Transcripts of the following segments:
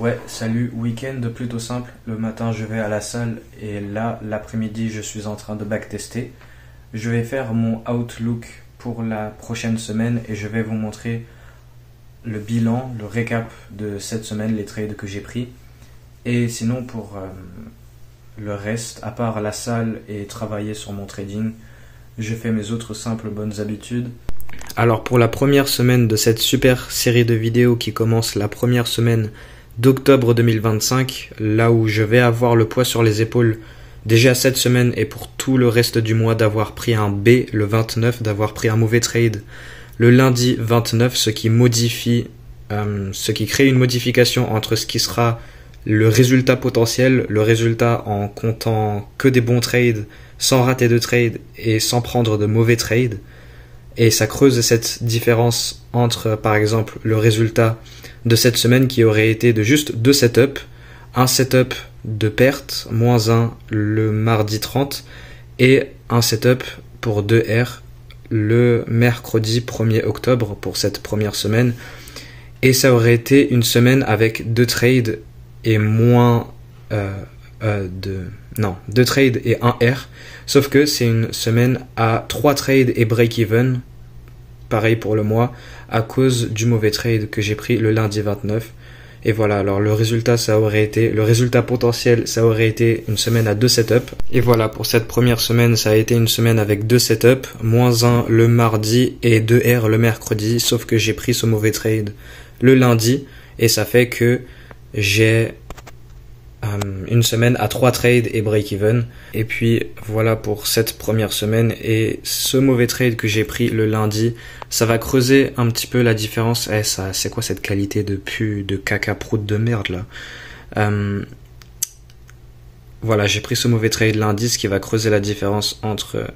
Ouais, salut, week-end plutôt simple. Le matin, je vais à la salle et là, l'après-midi, je suis en train de backtester. Je vais faire mon outlook pour la prochaine semaine et je vais vous montrer le bilan, le récap de cette semaine, les trades que j'ai pris. Et sinon, pour le reste, à part la salle et travailler sur mon trading, je fais mes autres simples bonnes habitudes. Alors pour la première semaine de cette super série de vidéos qui commence la première semaine d'octobre 2025, là où je vais avoir le poids sur les épaules déjà cette semaine et pour tout le reste du mois d'avoir pris un B le 29, d'avoir pris un mauvais trade le lundi 29, ce qui crée une modification entre ce qui sera le résultat potentiel, le résultat en comptant que des bons trades, sans rater de trade et sans prendre de mauvais trades. Et ça creuse cette différence entre, par exemple, le résultat de cette semaine qui aurait été de juste 2 setups, un setup de perte, -1 le mardi 30, et un setup pour 2R le mercredi 1er octobre pour cette première semaine. Et ça aurait été une semaine avec 2 trades et moins 2 trades et 1 R, sauf que c'est une semaine à 3 trades et break-even, pareil pour le mois, à cause du mauvais trade que j'ai pris le lundi 29. Et voilà, alors le résultat potentiel, ça aurait été une semaine à 2 setups. Et voilà, pour cette première semaine, ça a été une semaine avec 2 setups, -1 le mardi et 2 R le mercredi, sauf que j'ai pris ce mauvais trade le lundi, et ça fait que j'ai une semaine à 3 trades et break-even. Et puis voilà pour cette première semaine, et ce mauvais trade que j'ai pris le lundi, ça va creuser un petit peu la différence. C'est quoi cette qualité de caca prout de merde là? Voilà, j'ai pris ce mauvais trade lundi, ce qui va creuser la différence entre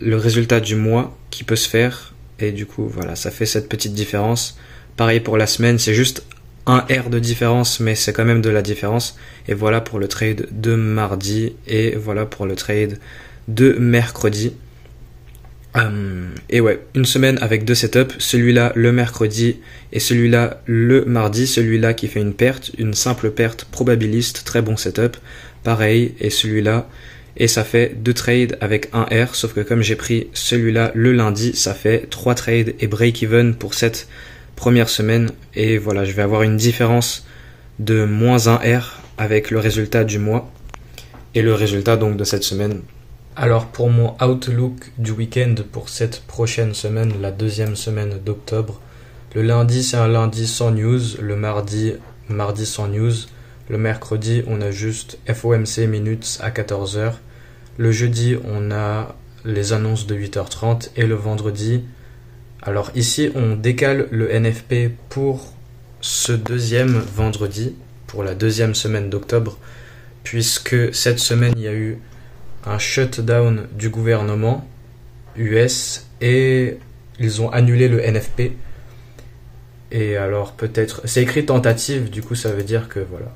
le résultat du mois qui peut se faire, et du coup voilà, ça fait cette petite différence. Pareil pour la semaine, c'est juste un R de différence, mais c'est quand même de la différence. Et voilà pour le trade de mardi, et voilà pour le trade de mercredi. Et ouais, une semaine avec 2 setups, celui-là le mercredi et celui-là le mardi, celui-là qui fait une perte, une simple perte probabiliste, très bon setup, pareil, et celui-là, et ça fait 2 trades avec 1 R, sauf que comme j'ai pris celui-là le lundi, ça fait 3 trades et break-even pour cette première semaine. Et voilà, je vais avoir une différence de -1 R avec le résultat du mois et le résultat donc de cette semaine. Alors pour mon outlook du week-end pour cette prochaine semaine, la deuxième semaine d'octobre, le lundi c'est un lundi sans news, le mardi sans news, le mercredi on a juste FOMC minutes à 14h, le jeudi on a les annonces de 8h30 et le vendredi, alors ici on décale le NFP pour ce deuxième vendredi, pour la deuxième semaine d'octobre, puisque cette semaine il y a eu un shutdown du gouvernement US et ils ont annulé le NFP. Et alors peut-être, c'est écrit tentative, du coup ça veut dire que voilà.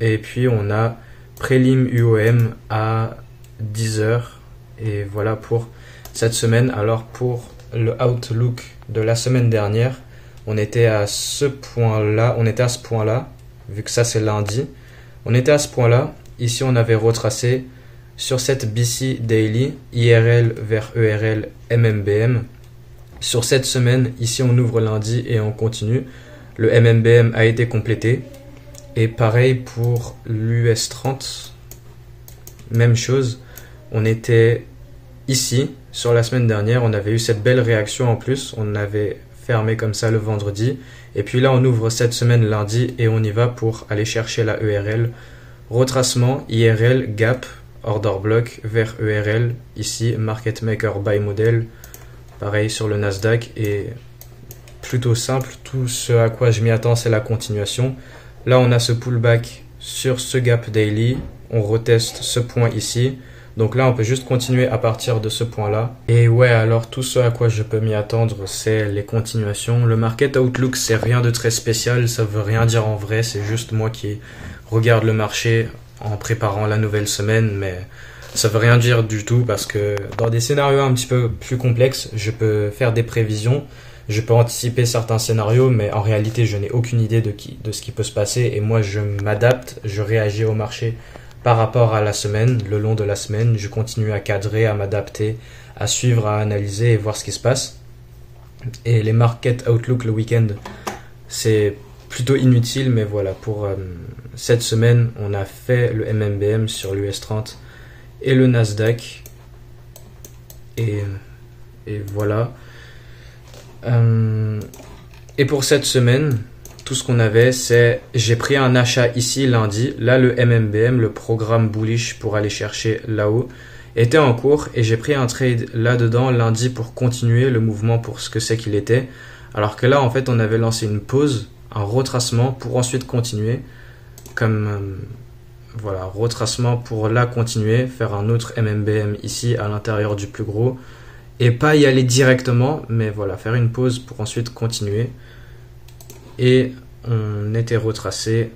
Et puis on a prélim UOM à 10h, et voilà pour cette semaine. Alors pour le outlook de la semaine dernière, on était à ce point-là, vu que ça c'est lundi, on était à ce point-là. Ici on avait retracé sur cette BC Daily, IRL vers ERL, MMBM. Sur cette semaine, ici on ouvre lundi et on continue. Le MMBM a été complété. Et pareil pour l'US 30. Même chose. On était ici, sur la semaine dernière, on avait eu cette belle réaction en plus. On avait fermé comme ça le vendredi. Et puis là, on ouvre cette semaine lundi et on y va pour aller chercher la ERL. Retracement, IRL, gap, order block vers ERL, ici market maker buy model, pareil sur le Nasdaq, et plutôt simple, tout ce à quoi je m'y attends c'est la continuation. Là on a ce pullback sur ce gap daily, on reteste ce point ici, donc là on peut juste continuer à partir de ce point là. Et ouais, alors tout ce à quoi je peux m'y attendre c'est les continuations. Le market outlook c'est rien de très spécial, ça veut rien dire en vrai, c'est juste moi qui regarde le marché en préparant la nouvelle semaine, mais Ça veut rien dire du tout parce que dans des scénarios un petit peu plus complexes, je peux faire des prévisions, je peux anticiper certains scénarios, mais en réalité, je n'ai aucune idée de ce qui peut se passer et moi, je m'adapte, je réagis au marché par rapport à la semaine, le long de la semaine, je continue à cadrer, à m'adapter, à suivre, à analyser et voir ce qui se passe. Et les market outlook le week-end, c'est plutôt inutile, mais voilà, pour cette semaine, on a fait le MMBM sur l'US 30 et le Nasdaq. Et voilà. Et pour cette semaine, tout ce qu'on avait, c'est j'ai pris un achat ici lundi. Là, le MMBM, le programme bullish pour aller chercher là-haut, était en cours et j'ai pris un trade là-dedans lundi pour continuer le mouvement pour ce que c'est qu'il était. Alors que là, en fait, on avait lancé une pause, un retracement pour ensuite continuer. Voilà, retracement pour là continuer, faire un autre MMBM ici à l'intérieur du plus gros. Et pas y aller directement, mais voilà, faire une pause pour ensuite continuer. Et on était retracé,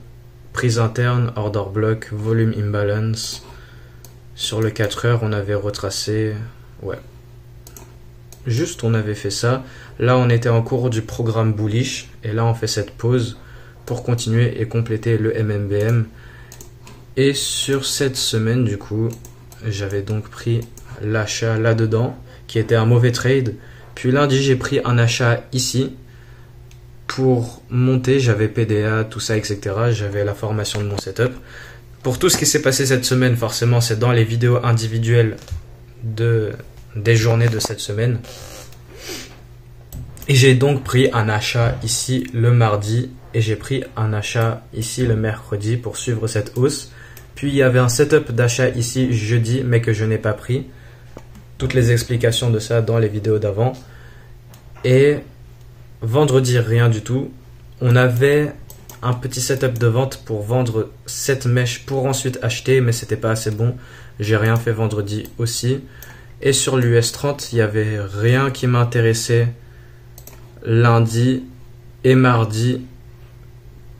prise interne, order block, volume imbalance. Sur le 4 heures, on avait retracé, ouais. Juste, on avait fait ça. Là, on était en cours du programme bullish. Et là, on fait cette pause pour continuer et compléter le MMBM. Et sur cette semaine, du coup, j'avais donc pris l'achat là-dedans, qui était un mauvais trade. Puis lundi, j'ai pris un achat ici pour monter. J'avais PDA, tout ça, etc. J'avais la formation de mon setup. Pour tout ce qui s'est passé cette semaine, forcément, c'est dans les vidéos individuelles des journées de cette semaine. Et j'ai donc pris un achat ici le mardi et j'ai pris un achat ici le mercredi pour suivre cette hausse. Puis il y avait un setup d'achat ici jeudi mais que je n'ai pas pris. Toutes les explications de ça dans les vidéos d'avant. Et vendredi, rien du tout. On avait un petit setup de vente pour vendre cette mèche pour ensuite acheter, mais c'était pas assez bon. J'ai rien fait vendredi aussi. Et sur l'US 30, il n'y avait rien qui m'intéressait lundi et mardi,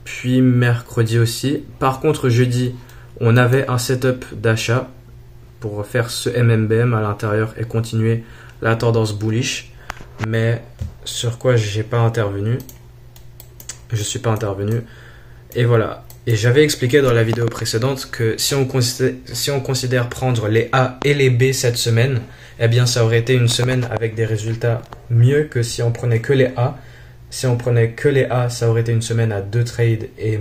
puis mercredi aussi. Par contre, jeudi, on avait un setup d'achat pour faire ce MMBM à l'intérieur et continuer la tendance bullish, mais sur quoi j'ai pas intervenu. Je suis pas intervenu. Et voilà. Et j'avais expliqué dans la vidéo précédente que si on considère prendre les A et les B cette semaine, eh bien ça aurait été une semaine avec des résultats mieux que si on prenait que les A. Si on prenait que les A, ça aurait été une semaine à 2 trades et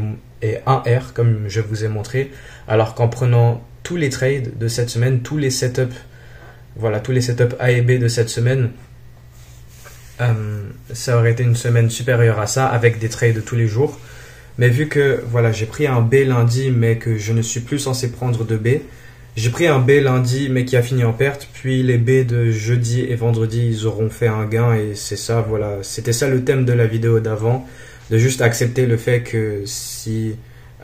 1 R, comme je vous ai montré. Alors qu'en prenant tous les trades de cette semaine, tous les setups, voilà, tous les setups A et B de cette semaine, ça aurait été une semaine supérieure à ça avec des trades tous les jours. Mais vu que voilà, j'ai pris un B lundi mais que je ne suis plus censé prendre de B, j'ai pris un B lundi mais qui a fini en perte, puis les B de jeudi et vendredi ils auront fait un gain et c'est ça, voilà, c'était ça le thème de la vidéo d'avant, de juste accepter le fait que si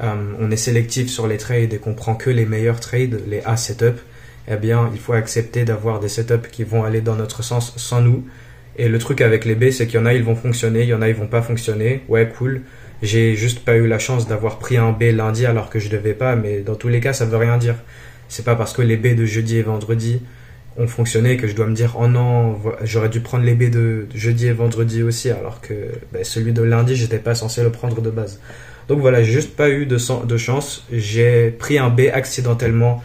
on est sélectif sur les trades et qu'on prend que les meilleurs trades, les A setup, eh bien il faut accepter d'avoir des setups qui vont aller dans notre sens sans nous. Et le truc avec les B, c'est qu'il y en a ils vont fonctionner, il y en a ils vont pas fonctionner. Ouais, cool. J'ai juste pas eu la chance d'avoir pris un B lundi alors que je devais pas, mais dans tous les cas, ça veut rien dire. C'est pas parce que les B de jeudi et vendredi ont fonctionné que je dois me dire oh non, j'aurais dû prendre les B de jeudi et vendredi aussi alors que celui de lundi, j'étais pas censé le prendre de base. Donc voilà, j'ai juste pas eu de chance. J'ai pris un B accidentellement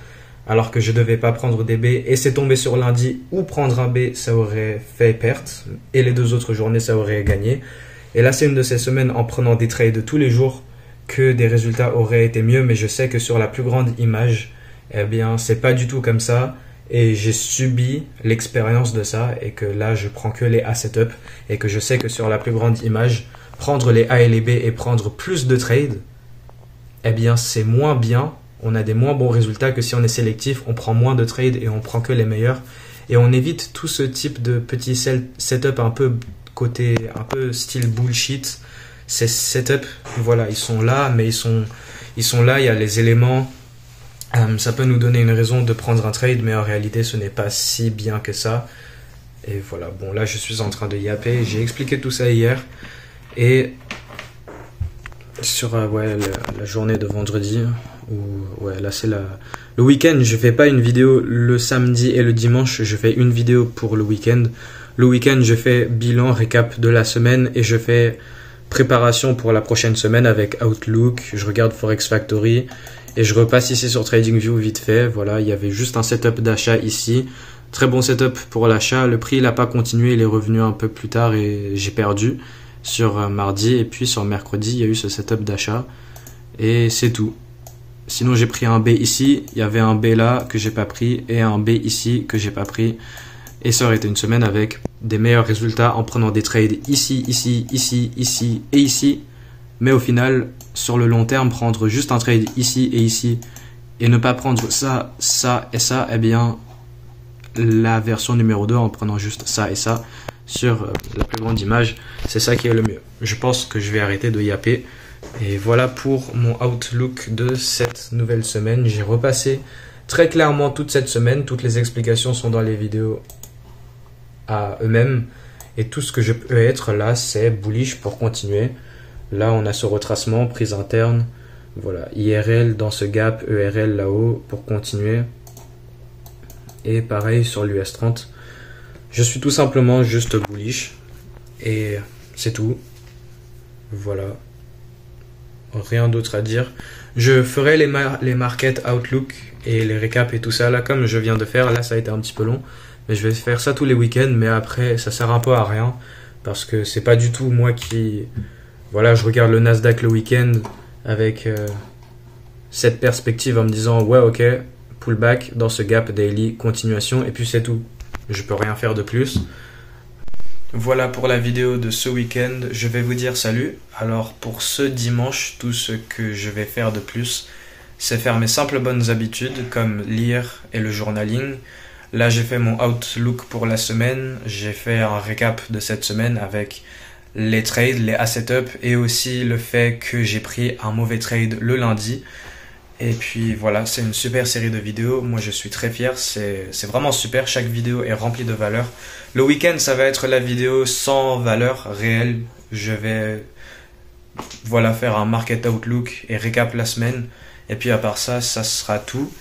alors que je devais pas prendre des B et c'est tombé sur lundi où prendre un B ça aurait fait perte et les 2 autres journées ça aurait gagné. Et là c'est une de ces semaines en prenant des trades tous les jours que des résultats auraient été mieux, mais je sais que sur la plus grande image, eh bien c'est pas du tout comme ça et j'ai subi l'expérience de ça et que là je prends que les A setup et que je sais que sur la plus grande image, prendre les A et les B et prendre plus de trades, eh bien c'est moins bien. On a des moins bons résultats que si on est sélectif, on prend moins de trades et on prend que les meilleurs. Et on évite tout ce type de petits setup un peu côté, un peu style bullshit. Ces setups, voilà, ils sont là, mais ils sont là, il y a les éléments. Ça peut nous donner une raison de prendre un trade, mais en réalité, ce n'est pas si bien que ça. Et voilà, bon, là, je suis en train de yapper. J'ai expliqué tout ça hier. Et sur ouais, la journée de vendredi. Où, ouais, là c'est le week-end. Je fais pas une vidéo le samedi et le dimanche. Je fais une vidéo pour le week-end. Le week-end, je fais bilan, récap de la semaine et je fais préparation pour la prochaine semaine avec Outlook. Je regarde Forex Factory et je repasse ici sur TradingView vite fait. Voilà, il y avait juste un setup d'achat ici. Très bon setup pour l'achat. Le prix, il n'a pas continué. Il est revenu un peu plus tard et j'ai perdu sur mardi. Et puis sur mercredi, il y a eu ce setup d'achat. Et c'est tout. Sinon, j'ai pris un B ici. Il y avait un B là que j'ai pas pris et un B ici que j'ai pas pris. Et ça aurait été une semaine avec des meilleurs résultats en prenant des trades ici, ici, ici, ici et ici. Mais au final, sur le long terme, prendre juste un trade ici et ici et ne pas prendre ça, ça et ça, eh bien, la version numéro 2 en prenant juste ça et ça sur la plus grande image, c'est ça qui est le mieux. Je pense que je vais arrêter de yapper. Et voilà pour mon outlook de cette nouvelle semaine. J'ai repassé très clairement toute cette semaine. Toutes les explications sont dans les vidéos à eux-mêmes. Et tout ce que je peux être là, c'est bullish pour continuer. Là, on a ce retracement, prise interne. Voilà, IRL dans ce gap, ERL là-haut pour continuer. Et pareil sur l'US 30. Je suis tout simplement juste bullish. Et c'est tout. Voilà. Rien d'autre à dire. Je ferai les market outlook et les récaps et tout ça là comme je viens de faire. Là ça a été un petit peu long. Mais je vais faire ça tous les week-ends. Mais après ça sert un peu à rien. Parce que c'est pas du tout moi qui... Voilà, je regarde le Nasdaq le week-end avec cette perspective en me disant ouais ok, pullback dans ce gap daily, continuation et puis c'est tout. Je peux rien faire de plus. Voilà pour la vidéo de ce week-end, je vais vous dire salut. Alors pour ce dimanche, tout ce que je vais faire de plus, c'est faire mes simples bonnes habitudes comme lire et le journaling. Là j'ai fait mon outlook pour la semaine, j'ai fait un récap de cette semaine avec les trades, les asset up et aussi le fait que j'ai pris un mauvais trade le lundi. Et puis voilà, c'est une super série de vidéos. Moi, je suis très fier. C'est vraiment super. Chaque vidéo est remplie de valeur. Le week-end, ça va être la vidéo sans valeur réelle. Je vais voilà, faire un market outlook et récap la semaine. Et puis à part ça, ça sera tout.